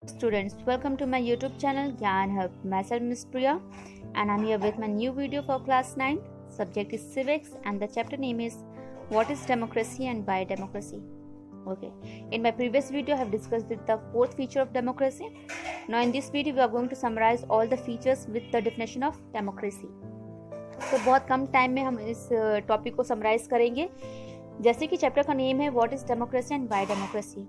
Students, welcome to my YouTube channel Gyan Hub. Myself Miss Priya and I'm here with my new video for class 9. Subject is civics and the chapter name is what is democracy and why democracy. Okay, in my previous video I have discussed the fourth feature of democracy. Now in this video we are going to summarize all the features with the definition of democracy. तो बहुत कम time में हम इस topic को summarise करेंगे. जैसे कि chapter का नेम है what is democracy and why democracy.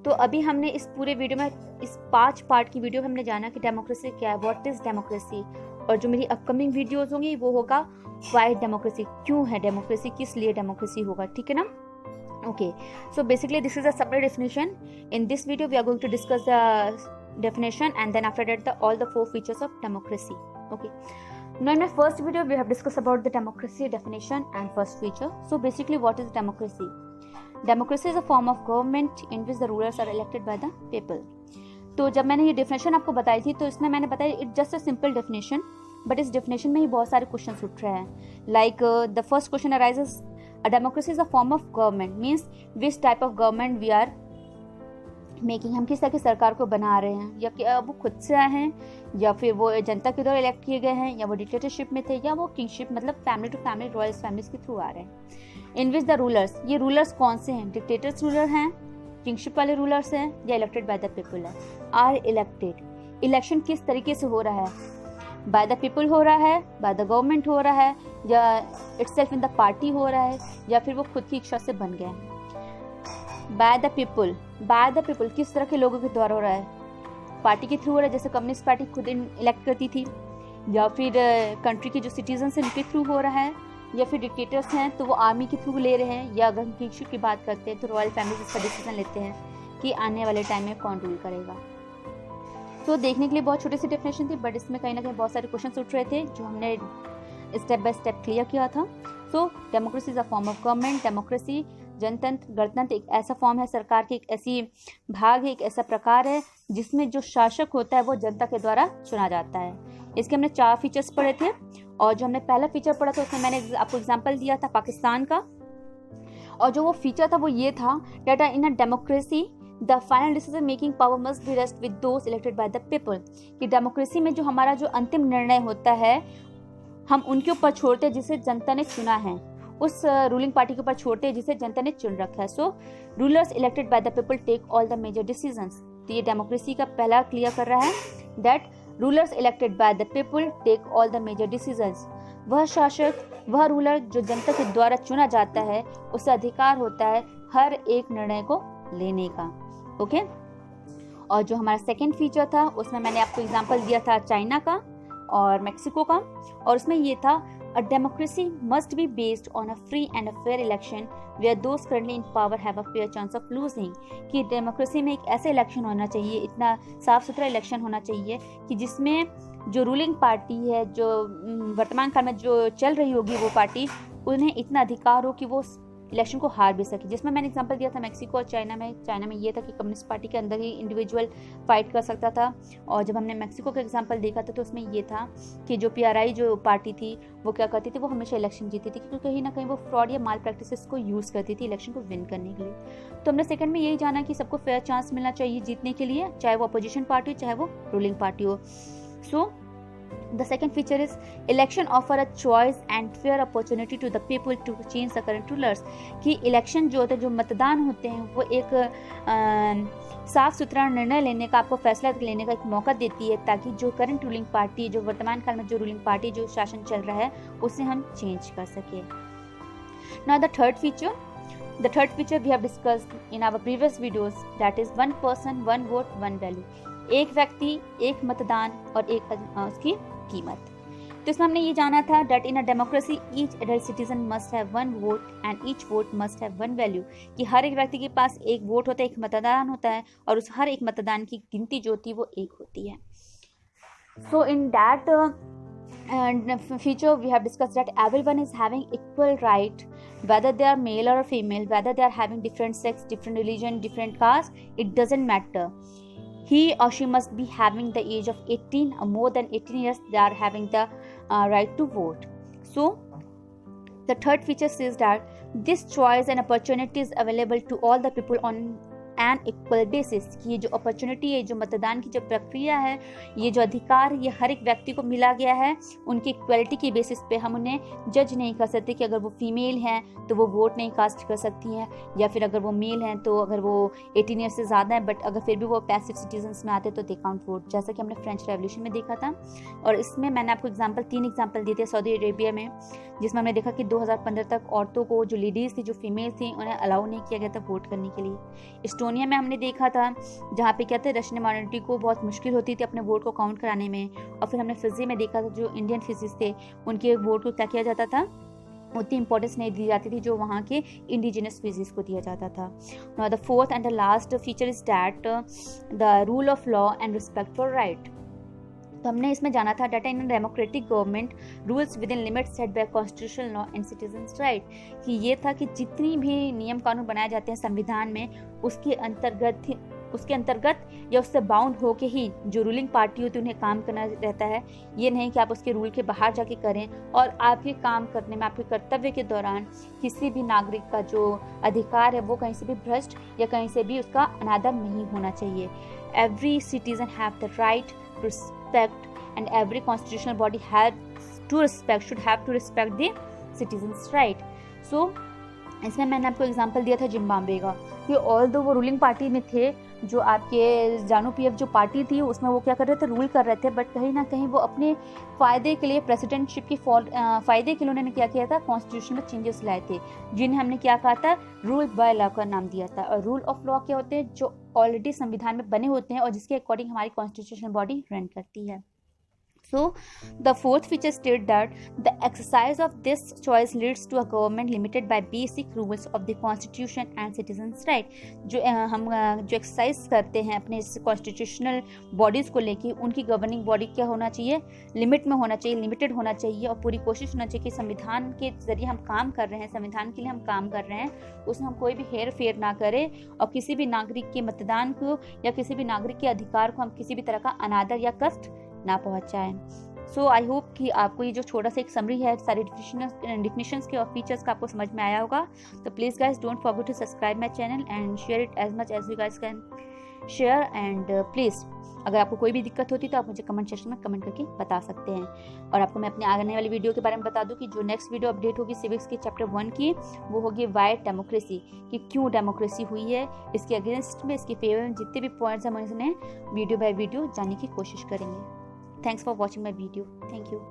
तो अभी हमने इस पूरे वीडियो में इस 5 पार्ट की वीडियो में हमने जाना कि डेमोक्रेसी क्या है, व्हाट इज डेमोक्रेसी. और जो मेरी अपकमिंग वीडियोस होंगी वो होगा व्हाई डेमोक्रेसी, क्यों है डेमोक्रेसी, किस लिए डेमोक्रेसी होगा. ठीक है ना. Okay, so basically this is a summary definition. In this video we are going to discuss the definition and then after that all the 4 features of democracy. Okay, now in my first video we have discussed about the democracy definition and first feature. So basically what is democracy? Democracy is a form of government in which the rulers are elected by the people. तो जब मैंने ये definition आपको बताई थी तो इसमें मैंने बताया it just a simple definition, but इस डेफिनेशन में ही बहुत सारे क्वेश्चन उठ रहे हैं. Like the first question arises, a democracy is a form of government means which type of government we are making. हम किस तरह की सरकार को बना रहे हैं, या कि वो खुद से आए हैं, या फिर वो जनता के द्वारा इलेक्ट किए गए हैं, या वो डिक्टेटरशिप में थे, या वो किंगशिप मतलब family to family royal families के थ्रू आ रहे हैं. इन विच द रूलर्स, ये रूलर्स कौन से हैं, डिक्टेटर्स रूलर हैं, किंगशिप वाले रूलर्स हैं, या इलेक्टेड बाय द पीपल है, आर इलेक्टेड. इलेक्शन किस तरीके से हो रहा है, बाय द पीपल हो रहा है, बाय द गवर्नमेंट हो रहा है, या इटसेल्फ इन द पार्टी हो रहा है, या फिर वो खुद की इच्छा से बन गए हैं. Bye the people, bye the people किस तरह के लोगों के द्वारा हो रहा है, पार्टी के थ्रू हो रहा है, जैसे कम्युनिस्ट पार्टी खुद इलेक्ट करती थी, या फिर कंट्री के जो सिटीजन हैं उनके थ्रू हो रहा है, या फिर डिक्टेटर्स हैं तो वो आर्मी के थ्रू ले रहे हैं, या अगर हम किंगशिप की बात करते हैं तो रॉयल फैमिली इसका डिसीजन लेते हैं कि आने वाले टाइम में कौन रूल करेगा. तो देखने के लिए बहुत छोटी सी डेफिनेशन थी, बट इसमें कहीं ना कहीं बहुत सारे क्वेश्चन उठ रहे थे जो हमने स्टेप बाय स्टेप क्लियर किया था. So democracy is a form of government. Democracy जनतंत्र, गणतंत्र एक ऐसा फॉर्म है, सरकार की एक ऐसी भाग है, एक ऐसा प्रकार है जिसमें जो शासक होता है वो जनता के द्वारा चुना जाता है. इसके हमने 4 फीचर्स पढ़े थे, और जो हमने पहला फीचर पढ़ा था उसमें मैंने आपको एग्जांपल दिया था पाकिस्तान का, और जो वो फीचर था वो ये था that in a democracy the final decision making power must be rest with those elected by the people. कि डेमोक्रेसी में जो हमारा जो अंतिम निर्णय होता है हम उनके ऊपर छोड़ते हैं जिसे जनता ने चुना है, उस रूलिंग पार्टी के ऊपर छोड़ते हैं जिसे जनता ने चुन रखा है. So rulers elected by the people take all the major decisions. तो ये डेमोक्रेसी का पहला क्लियर कर रहा है that rulers elected by the people take all the major decisions. वह शासक, वह रूलर जो जनता के द्वारा चुना जाता है उसे अधिकार होता है हर एक निर्णय को लेने का. ओके, और जो हमारा सेकेंड फीचर था उसमें मैंने आपको एग्जाम्पल दिया था चाइना का और मेक्सिको का, और उसमें ये था a democracy must be based on a free and a fair election where those currently in power have a fair chance of losing. कि डेमोक्रेसी में एक ऐसा इलेक्शन होना चाहिए, इतना साफ सुथरा इलेक्शन होना चाहिए कि जिसमें जो रूलिंग पार्टी है, जो वर्तमान काल में जो चल रही होगी वो पार्टी, उन्हें इतना अधिकार हो कि वो इलेक्शन को हार भी सके. जिसमें मैंने एग्जांपल दिया था मेक्सिको और चाइना में. चाइना में ये था कि कम्युनिस्ट पार्टी के अंदर ही इंडिविजुअल फाइट कर सकता था, और जब हमने मेक्सिको का एग्जांपल देखा था तो उसमें ये था कि जो PRI जो पार्टी थी वो क्या करती थी, वो हमेशा इलेक्शन जीती थी, क्योंकि कहीं ना कहीं वो फ्रॉड या माल प्रैक्टिसेस को यूज़ करती थी इलेक्शन को विन करने के लिए. तो हमने सेकंड में यही जाना कि सबको फेयर चांस मिलना चाहिए जीतने के लिए, चाहे वो अपोजिशन पार्टी हो चाहे वो रूलिंग पार्टी हो. सो the second feature is election offer a choice and fair opportunity to the people to change the current rulers. कि इलेक्शन जो होता है, जो मतदान होते हैं, वो एक साफ सुथरा निर्णय लेने का, आपको फैसला लेने का एक मौका देती है, ताकि जो करंट रूलिंग पार्टी, जो वर्तमान काल में जो रूलिंग पार्टी जो शासन चल रहा है उसे हम चेंज कर सके. Now the third feature we have discussed in our previous videos, that is one person one vote one value. एक व्यक्ति एक मतदान और एक उसकी कीमत. तो इसमें हमने ये जाना था that in a democracy each adult citizen must have one vote and each vote must have one value. कि हर एक व्यक्ति के पास एक वोट होता है, एक मतदान होता है, और उस हर एक मतदान की गिनती जो होती है वो एक होती है. So in that feature we have discussed that everyone is having equal right, whether they are male or female, whether they are having different sex, different religion, different caste, it doesn't matter. He or she must be having the age of 18 or more than 18 years. They are having the right to vote. So the third feature says that this choice and opportunity is available to all the people on an equal basis, कि ये जो opportunity है, जो मतदान की जो प्रक्रिया है, ये जो अधिकार ये हर एक व्यक्ति को मिला गया है, उनकी इक्वलिटी की बेसिस पे हम उन्हें जज नहीं कर सकते कि अगर वो फीमेल हैं तो वो वोट नहीं कास्ट कर सकती हैं, या फिर अगर वो मेल हैं तो अगर वो 18 ईयर से ज़्यादा है बट अगर फिर भी वो पैसिव सिटीजन्स में आते तो दे काउंट वोट, जैसा कि हमने फ्रेंच रेवोल्यूशन में देखा था। और इसमें मैंने आपको तीन एग्जाम्पल दिए थे सऊदी अरेबिया में, जिसमें हमने देखा कि 2015 तक औरतों को, जो लेडीज़ थी, जो फीमेल थी, उन्हें अलाउ नहीं किया गया था वोट करने के लिए। एस्टोनिया में हमने देखा था जहाँ पे क्या थे, रशियन माइनॉरिटी को बहुत मुश्किल होती थी अपने वोट को काउंट कराने में। और फिर हमने फिजी में देखा था जो इंडियन फिजिस्ट थे उनके वोट को क्या किया जाता था, उतनी इंपॉर्टेंस नहीं दी जाती थी जो वहाँ के इंडिजिनस स्पीसीज को दिया जाता था। Now the fourth and the last feature is that the rule of law and respect for right. तो हमने इसमें जाना था data in democratic government rules within limit set by constitutional law and citizens right, कि ये था कि जितनी भी नियम कानून बनाए जाते हैं संविधान में उसके अंतर्गत या उससे बाउंड होके ही जो रूलिंग पार्टी होती है उन्हें काम करना रहता है। ये नहीं कि आप उसके रूल के बाहर जाके करें, और आपके काम करने में, आपके कर्तव्य के दौरान किसी भी नागरिक का जो अधिकार है वो कहीं से भी भ्रष्ट या कहीं से भी उसका अनादर नहीं होना चाहिए। Every citizen have the right to respect and every constitutional body should have to respect the citizens right. So इसमें मैंने आपको एग्जांपल दिया था जिम्बाब्वे का, कि ऑल्दो वो रूलिंग पार्टी में थे, जो आपके जानू पीएफ जो पार्टी थी उसमें वो क्या कर रहे थे, रूल कर रहे थे, बट कहीं ना कहीं वो अपने फ़ायदे के लिए, प्रेसिडेंटशिप की फ़ायदे के लिए उन्होंने क्या किया था, कॉन्स्टिट्यूशन में चेंजेस लाए थे, जिन्हें हमने क्या कहा था, रूल बाय लॉ का नाम दिया था। और रूल ऑफ लॉ क्या होते हैं, जो ऑलरेडी संविधान में बने होते हैं और जिसके अकॉर्डिंग हमारी कॉन्स्टिट्यूशनल बॉडी रन करती है। So, the fourth feature states that the exercise of this choice leads to a government limited by basic rules of the constitution and citizens' right। जो हम जो एक्सरसाइज करते हैं अपने इस कॉन्स्टिट्यूशनल बॉडीज़ को लेके, उनकी गवर्निंग बॉडी क्या होना चाहिए, लिमिट में होना चाहिए, लिमिटेड होना चाहिए, और पूरी कोशिश होना चाहिए कि संविधान के जरिए हम काम कर रहे हैं, संविधान के लिए हम काम कर रहे हैं, उसमें हम कोई भी हेर फेर ना करें और किसी भी नागरिक के मतदान को या किसी भी नागरिक के अधिकार को हम किसी भी तरह का अनादर या कष्ट ना पहुंचाएं। सो आई होप कि आपको ये जो छोटा सा एक समरी है सारे डिफिनेशंस के और फीचर्स का आपको समझ में आया होगा। तो please guys don't forget to subscribe my channel and share it as much as you guys can share. And please अगर आपको कोई भी दिक्कत होती तो आप मुझे कमेंट सेक्शन में कमेंट करके बता सकते हैं। और आपको मैं अपने आने वाली वीडियो के बारे में बता दूं कि जो नेक्स्ट वीडियो अपडेट होगी सिविक्स की चैप्टर 1 की, वो होगी वाई डेमोक्रेसी, कि क्यों डेमोक्रेसी हुई है, इसके अगेंस्ट में, इसके फेवर में जितने भी पॉइंट्स हम इसमें वीडियो बाय वीडियो जानने की कोशिश करेंगे। Thanks for watching my video. Thank you.